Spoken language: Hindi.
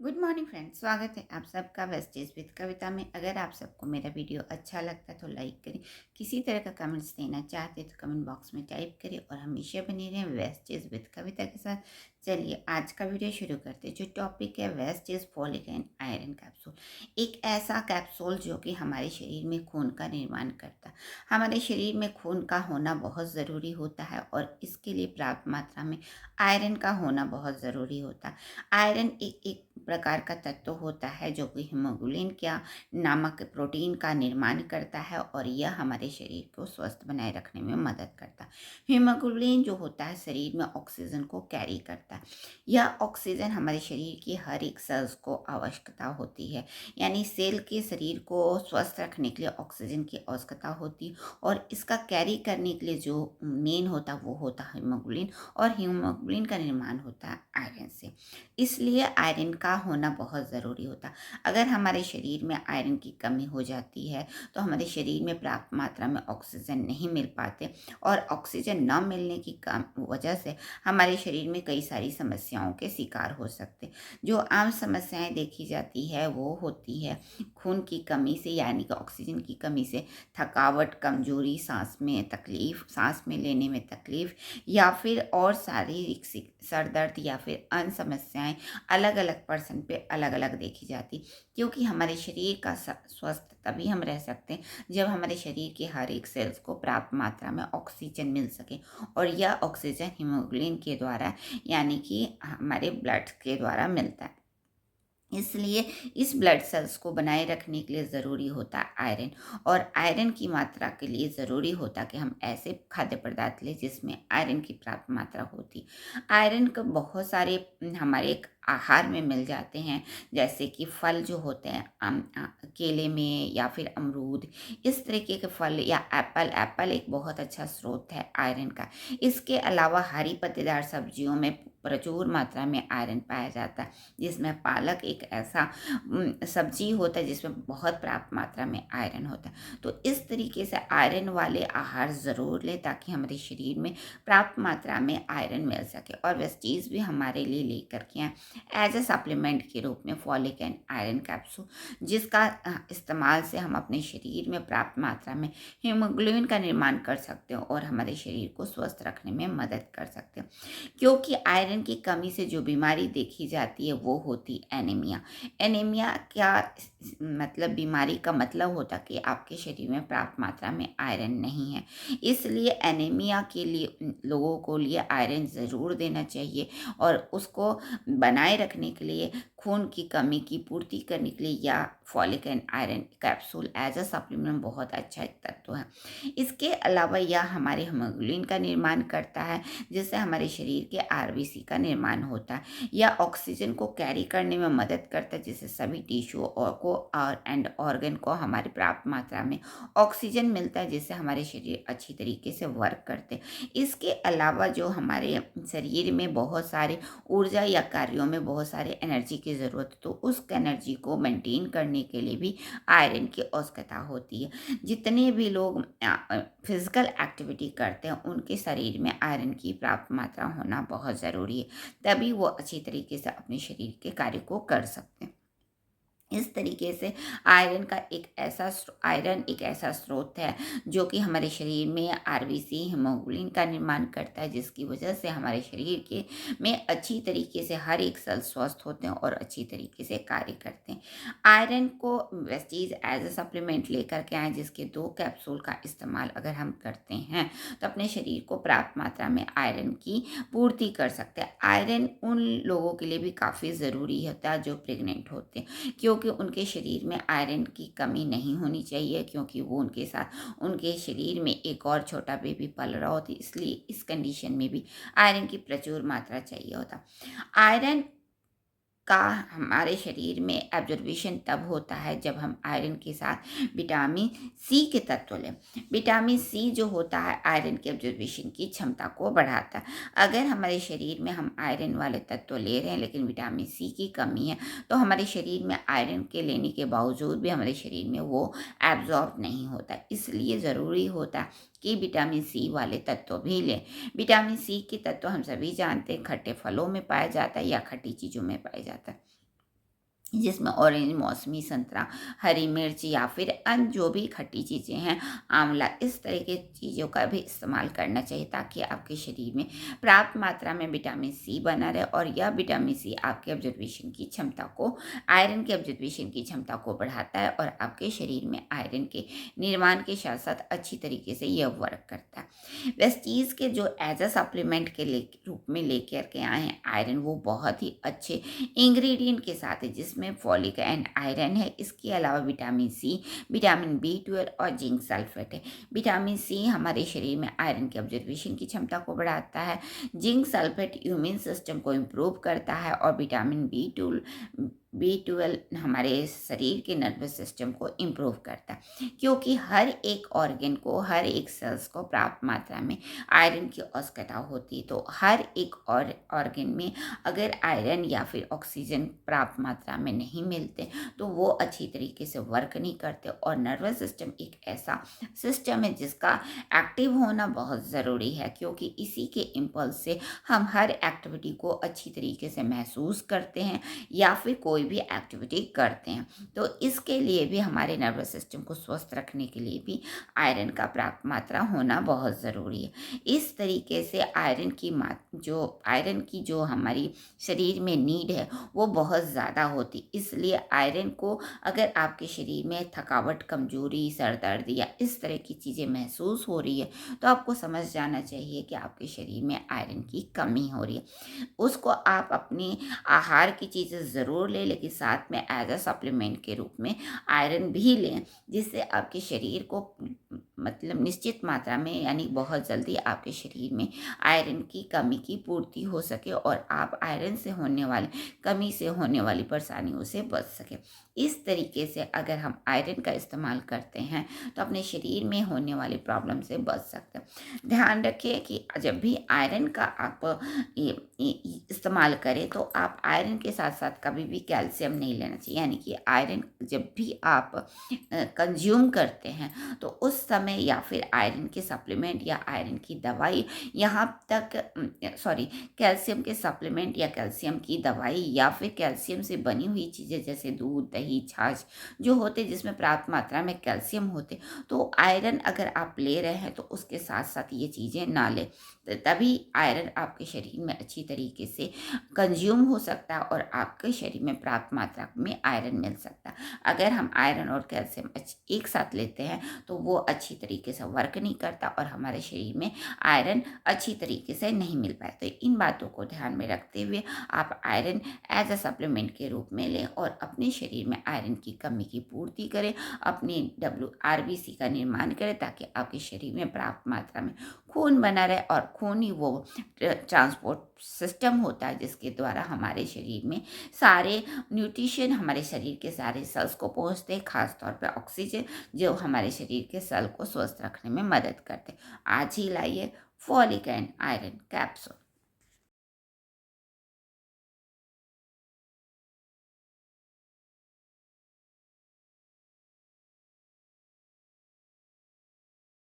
गुड मॉर्निंग फ्रेंड्स, स्वागत है आप सबका वेस्टेज विद कविता में। अगर आप सबको मेरा वीडियो अच्छा लगता है तो लाइक करें। किसी तरह का कमेंट्स देना चाहते हैं तो कमेंट बॉक्स में टाइप करें और हमेशा बने रहें वेस्टेज विद कविता के साथ। चलिए आज का वीडियो शुरू करते हैं। जो टॉपिक है wastage folic and iron capsule. एक ऐसा कैप्सूल जो कि हमारे शरीर में खून का निर्माण करता है। हमारे शरीर में खून का होना बहुत ज़रूरी होता है और इसके लिए पर्याप्त मात्रा में आयरन का होना बहुत ज़रूरी होता है। आयरन एक एक प्रकार का तत्व होता है जो कि हीमोग्लोबिन क्या नामक प्रोटीन का निर्माण करता है और यह हमारे शरीर को स्वस्थ बनाए रखने में मदद करता है। हीमोग्लोबिन जो होता है शरीर में ऑक्सीजन को कैरी करता है। यह ऑक्सीजन हमारे शरीर की हर एक सेल्स को आवश्यकता होती है। यानी सेल के शरीर को स्वस्थ रखने के लिए ऑक्सीजन की आवश्यकता होती है और इसका कैरी करने के लिए जो मेन होता है वो होता है हीमोग्लोबिन। और हीमोग्लोबिन का निर्माण होता है आयरन से। इसलिए आयरन का होना बहुत ज़रूरी होता है। अगर हमारे शरीर में आयरन की कमी हो जाती है तो हमारे शरीर में पर्याप्त मात्रा में ऑक्सीजन नहीं मिल पाते और ऑक्सीजन न मिलने की कम वजह से हमारे शरीर में कई सारी समस्याओं के शिकार हो सकते हैं। जो आम समस्याएं देखी जाती है वो होती है खून की कमी से, यानी कि ऑक्सीजन की कमी से थकावट, कमजोरी, सांस में तकलीफ, सांस में लेने में तकलीफ या फिर और शारीरिक सर दर्द या फिर अन्य समस्याएं अलग अलग पर्सन पे अलग अलग देखी जाती। क्योंकि हमारे शरीर का स्वस्थ तभी हम रह सकते हैं जब हमारे शरीर के हर एक सेल्स को पर्याप्त मात्रा में ऑक्सीजन मिल सके और यह ऑक्सीजन हीमोग्लोबिन के द्वारा यानी कि हमारे ब्लड के द्वारा मिलता है। इसलिए इस ब्लड सेल्स को बनाए रखने के लिए ज़रूरी होता है आयरन। और आयरन की मात्रा के लिए ज़रूरी होता है कि हम ऐसे खाद्य पदार्थ लें जिसमें आयरन की पर्याप्त मात्रा होती। आयरन का बहुत सारे हमारे एक आहार में मिल जाते हैं, जैसे कि फल जो होते हैं केले में या फिर अमरूद, इस तरीके के फल या एप्पल। एप्पल एक बहुत अच्छा स्रोत है आयरन का। इसके अलावा हरी पत्तेदार सब्जियों में प्रचुर मात्रा में आयरन पाया जाता है, जिसमें पालक एक ऐसा सब्जी होता है जिसमें बहुत पर्याप्त मात्रा में आयरन होता है। तो इस तरीके से आयरन वाले आहार ज़रूर लें ताकि हमारे शरीर में पर्याप्त मात्रा में आयरन मिल सके। और वेस्टीज भी हमारे लिए लेकर के आएँ एज ए सप्लीमेंट के रूप में फॉलिक एंड आयरन कैप्सूल, जिसका इस्तेमाल से हम अपने शरीर में पर्याप्त मात्रा में हीमोग्लोबिन का निर्माण कर सकते हैं और हमारे शरीर को स्वस्थ रखने में मदद कर सकते हैं। क्योंकि आयरन की कमी से जो बीमारी देखी जाती है वो होती एनीमिया। एनीमिया क्या मतलब, बीमारी का मतलब होता कि आपके शरीर में पर्याप्त मात्रा में आयरन नहीं है। इसलिए एनीमिया के लिए लोगों को लिए आयरन ज़रूर देना चाहिए और उसको बनाए रखने के लिए खून की कमी की पूर्ति करने के लिए या folic and iron capsule as a supplement बहुत अच्छा एक तत्व है। इसके अलावा यह हमारे हीमोग्लोबिन का निर्माण करता है, जिससे हमारे शरीर के आरबीसी का निर्माण होता है। यह ऑक्सीजन को कैरी करने में मदद करता है, जिससे सभी टिश्यू और एंड ऑर्गन को हमारी पर्याप्त मात्रा में ऑक्सीजन मिलता है, जिससे हमारे शरीर अच्छी तरीके से वर्क करते हैं। इसके अलावा जो हमारे शरीर में बहुत सारे ऊर्जा या कार्यों में बहुत सारे एनर्जी की ज़रूरत है, तो उस एनर्जी को मेंटेन करने के लिए भी आयरन की आवश्यकता होती है। जितने भी लोग फिजिकल एक्टिविटी करते हैं उनके शरीर में आयरन की पर्याप्त मात्रा होना बहुत ज़रूरी है, तभी वो अच्छी तरीके से अपने शरीर के कार्य को कर सकते हैं। इस तरीके से आयरन एक ऐसा स्रोत है जो कि हमारे शरीर में आरबीसी हीमोग्लोबिन का निर्माण करता है, जिसकी वजह से हमारे शरीर के में अच्छी तरीके से हर एक सेल स्वस्थ होते हैं और अच्छी तरीके से कार्य करते हैं। आयरन को वेस्टीज एज ए सप्लीमेंट लेकर के आए, जिसके 2 कैप्सूल का इस्तेमाल अगर हम करते हैं तो अपने शरीर को पर्याप्त मात्रा में आयरन की पूर्ति कर सकते हैं। आयरन उन लोगों के लिए भी काफ़ी ज़रूरी होता है जो प्रेग्नेंट होते हैं, क्योंकि उनके शरीर में आयरन की कमी नहीं होनी चाहिए, क्योंकि वो उनके साथ उनके शरीर में एक और छोटा बेबी पल रहा होता है। इसलिए इस कंडीशन में भी आयरन की प्रचुर मात्रा चाहिए होता। आयरन का हमारे शरीर में एब्जॉर्प्शन तब होता है जब हम आयरन के साथ विटामिन सी के तत्व लें। विटामिन सी जो होता है आयरन के एब्जॉर्प्शन की क्षमता को बढ़ाता है। अगर हमारे शरीर में हम आयरन वाले तत्व ले रहे हैं लेकिन विटामिन सी की कमी है, तो हमारे शरीर में आयरन के लेने के बावजूद भी हमारे शरीर में वो एब्जॉर्ब नहीं होता। इसलिए ज़रूरी होता है कि विटामिन सी वाले तत्व भी लें। विटामिन सी के तत्व हम सभी जानते हैं खट्टे फलों में पाया जाता है या खट्टी चीज़ों में पाया जाता है। जिसमें ऑरेंज, मौसमी संतरा, हरी मिर्च या फिर अन्य जो भी खट्टी चीज़ें हैं, आंवला, इस तरह की चीज़ों का भी इस्तेमाल करना चाहिए ताकि आपके शरीर में पर्याप्त मात्रा में विटामिन सी बना रहे और यह विटामिन सी आपके ऑब्जर्वेशन की क्षमता को, आयरन के ऑब्जर्वेशन की क्षमता को बढ़ाता है और आपके शरीर में आयरन के निर्माण के साथ साथ अच्छी तरीके से यह वर्क करता है। वेस्टीज के जो एज अ सप्लीमेंट के रूप में लेकर के आए हैं आयरन, वो बहुत ही अच्छे इंग्रेडिएंट के साथ है जिसमें फॉलिक एंड आयरन है। इसके अलावा विटामिन सी, विटामिन B12 और जिंक सल्फेट है। विटामिन सी हमारे शरीर में आयरन के ऑब्जर्वेशन की क्षमता को बढ़ाता है। जिंक सल्फेट इम्यून सिस्टम को इम्प्रूव करता है और विटामिन B12 हमारे शरीर के नर्वस सिस्टम को इम्प्रूव करता है, क्योंकि हर एक ऑर्गन को, हर एक सेल्स को पर्याप्त मात्रा में आयरन की आवश्यकता होती है। तो हर एक और ऑर्गन में अगर आयरन या फिर ऑक्सीजन पर्याप्त मात्रा में नहीं मिलते तो वो अच्छी तरीके से वर्क नहीं करते। और नर्वस सिस्टम एक ऐसा सिस्टम है जिसका एक्टिव होना बहुत ज़रूरी है, क्योंकि इसी के इम्पल्स से हम हर एक्टिविटी को अच्छी तरीके से महसूस करते हैं या फिर कोई भी एक्टिविटी करते हैं। तो इसके लिए भी, हमारे नर्वस सिस्टम को स्वस्थ रखने के लिए भी आयरन का पर्याप्त मात्रा होना बहुत ज़रूरी है। इस तरीके से आयरन की जो हमारी शरीर में नीड है वो बहुत ज़्यादा होती, इसलिए आयरन को अगर आपके शरीर में थकावट, कमजोरी, सर दर्द या इस तरह की चीज़ें महसूस हो रही है तो आपको समझ जाना चाहिए कि आपके शरीर में आयरन की कमी हो रही है। उसको आप अपनी आहार की चीज़ें ज़रूर लें, लेकिन साथ में एज अ सप्लीमेंट के रूप में आयरन भी लें, जिससे आपके शरीर को मतलब निश्चित मात्रा में, यानी बहुत जल्दी आपके शरीर में आयरन की कमी की पूर्ति हो सके और आप आयरन से होने वाले कमी से होने वाली परेशानियों से बच सके। इस तरीके से अगर हम आयरन का इस्तेमाल करते हैं तो अपने शरीर में होने वाली प्रॉब्लम से बच सकते हैं। ध्यान रखिए कि जब भी आयरन का आप इस्तेमाल करें तो आप आयरन के साथ साथ कभी भी कैल्शियम नहीं लेना चाहिए। यानी कि आयरन जब भी आप कंज्यूम करते हैं तो उस समय या फिर आयरन के सप्लीमेंट या आयरन की दवाई, यहाँ तक कैल्शियम के सप्लीमेंट या कैल्शियम की दवाई या फिर कैल्शियम से बनी हुई चीज़ें जैसे दूध, दही, छाछ जो होते जिसमें पर्याप्त मात्रा में कैल्शियम होते, तो आयरन अगर आप ले रहे हैं तो उसके साथ साथ ये चीज़ें ना लें, तभी आयरन आपके शरीर में अच्छी तरीके से कंज्यूम हो सकता है और आपके शरीर में पर्याप्त मात्रा में आयरन मिल सकता है। अगर हम आयरन और कैल्शियम एक साथ लेते हैं तो वो अच्छी तरीके से वर्क नहीं करता और हमारे शरीर में आयरन अच्छी तरीके से नहीं मिल पाए। तो इन बातों को ध्यान में रखते हुए आप आयरन एज अ सप्लीमेंट के रूप में लें और अपने शरीर में आयरन की कमी की पूर्ति करें, अपनी WRBC का निर्माण करें ताकि आपके शरीर में पर्याप्त मात्रा में खून बना रहे। और खून ही वो ट्रांसपोर्ट सिस्टम होता है जिसके द्वारा हमारे शरीर में सारे न्यूट्रिशन हमारे शरीर के सारे सेल्स को पहुंचते हैं, खासतौर पर ऑक्सीजन जो हमारे शरीर के सेल को स्वस्थ रखने में मदद करते हैं। आज ही लाइए फॉलिक एंड आयरन कैप्सूल।